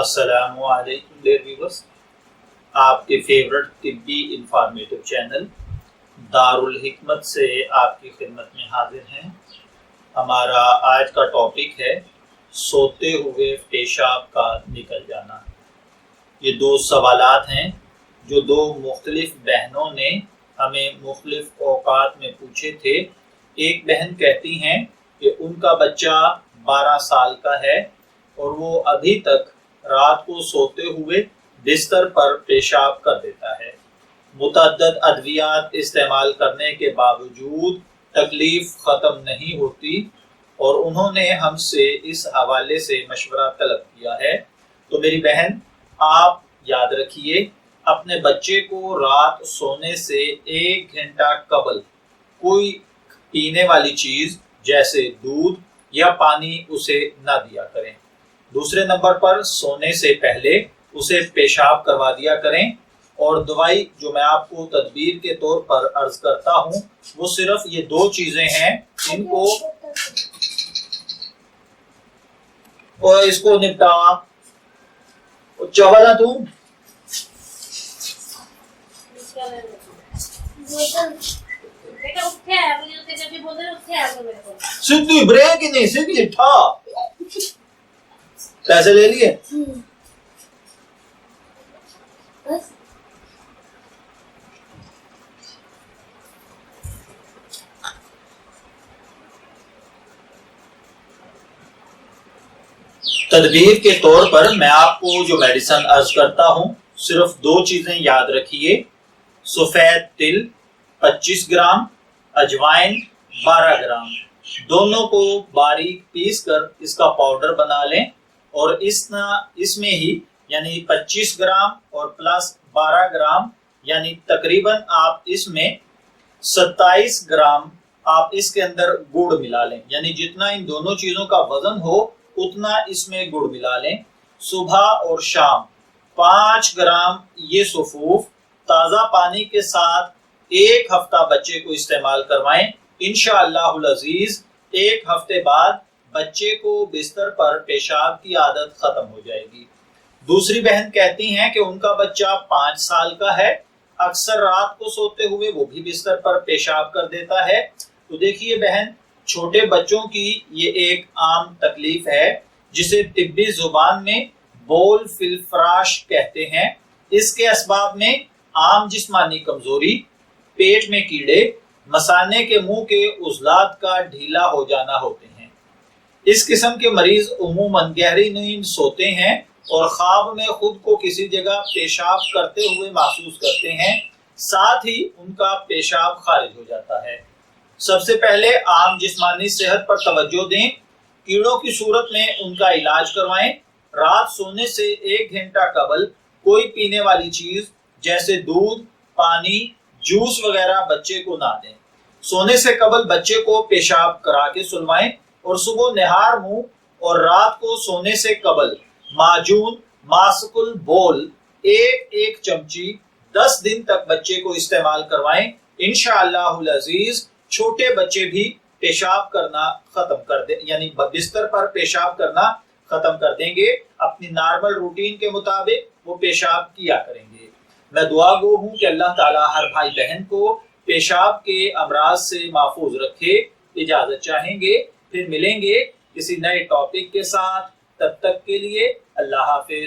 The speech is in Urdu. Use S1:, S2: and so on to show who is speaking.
S1: السلام علیکم ڈیئر ویورز، آپ کے فیورٹ طبی انفارمیٹو چینل دارالحکمت سے آپ کی خدمت میں حاضر ہیں۔ ہمارا آج کا ٹاپک ہے سوتے ہوئے پیشاب کا نکل جانا۔ یہ دو سوالات ہیں جو دو مختلف بہنوں نے ہمیں مختلف اوقات میں پوچھے تھے۔ ایک بہن کہتی ہیں کہ ان کا بچہ 12 سال کا ہے اور وہ ابھی تک رات کو سوتے ہوئے بستر پر پیشاب کر دیتا ہے۔ متعدد ادویات استعمال کرنے کے باوجود تکلیف ختم نہیں ہوتی اور انہوں نے ہم سے اس حوالے سے مشورہ طلب کیا ہے۔ تو میری بہن، آپ یاد رکھیے، اپنے بچے کو رات سونے سے 1 گھنٹہ قبل کوئی پینے والی چیز جیسے دودھ یا پانی اسے نہ دیا کریں۔ دوسرے نمبر پر سونے سے پہلے اسے پیشاب کروا دیا کریں، اور دوائی جو میں آپ کو تدبیر کے طور پر عرض کرتا ہوں وہ صرف یہ 2 چیزیں ہیں۔ ان کو اور اس کو نپٹا چاولا تو سیدھی بریک ہی نہیں، سیدھی ٹھا پیسے لے لیے۔ تدبیر کے طور پر میں آپ کو جو میڈیسن عرض کرتا ہوں صرف 2 چیزیں یاد رکھیے۔ سفید تل 25 گرام، اجوائن 12 گرام، دونوں کو باریک پیس کر اس کا پاؤڈر بنا لیں، اور اس میں ہی یعنی 25 گرام اور پلس 12 گرام یعنی تقریباً آپ اس میں 27 گرام آپ اس کے اندر گڑ ملا لیں، یعنی جتنا ان دونوں چیزوں کا وزن ہو اتنا اس میں گڑ ملا لیں۔ صبح اور شام 5 گرام یہ سفوف تازہ پانی کے ساتھ 1 ہفتہ بچے کو استعمال کروائیں۔ انشاءاللہ العزیز 1 ہفتے بعد بچے کو بستر پر پیشاب کی عادت ختم ہو جائے گی۔ دوسری بہن کہتی ہیں کہ ان کا بچہ 5 سال کا ہے، اکثر رات کو سوتے ہوئے وہ بھی بستر پر پیشاب کر دیتا ہے۔ تو دیکھیے بہن، چھوٹے بچوں کی یہ ایک عام تکلیف ہے جسے طبی زبان میں بول فی الفراش کہتے ہیں۔ اس کے اسباب میں عام جسمانی کمزوری، پیٹ میں کیڑے، مثانے کے منہ کے عضلات کا ڈھیلا ہو جانا ہوتے ہیں۔ اس قسم کے مریض عموماً گہری نیند سوتے ہیں اور خواب میں خود کو کسی جگہ پیشاب کرتے ہوئے محسوس کرتے ہیں، ساتھ ہی ان کا پیشاب خارج ہو جاتا ہے۔ سب سے پہلے عام جسمانی صحت پر توجہ دیں۔ کیڑوں کی صورت میں ان کا علاج کروائیں۔ رات سونے سے 1 گھنٹہ قبل کوئی پینے والی چیز جیسے دودھ، پانی، جوس وغیرہ بچے کو نہ دیں۔ سونے سے قبل بچے کو پیشاب کرا کے سلوائیں، اور صبح نہار منہ اور رات کو سونے سے قبل معجون ماسکل بول 1 چمچی 10 دن تک بچے کو استعمال کروائیں۔ انشاءاللہ العزیز چھوٹے بچے بھی پیشاب کرنا ختم کر دیں، یعنی بستر پر پیشاب کرنا ختم کر دیں گے۔ اپنی نارمل روٹین کے مطابق وہ پیشاب کیا کریں گے۔ میں دعا گو ہوں کہ اللہ تعالیٰ ہر بھائی بہن کو پیشاب کے امراض سے محفوظ رکھے۔ اجازت چاہیں گے، پھر ملیں گے کسی نئے ٹاپک کے ساتھ۔ تب تک کے لیے اللہ حافظ۔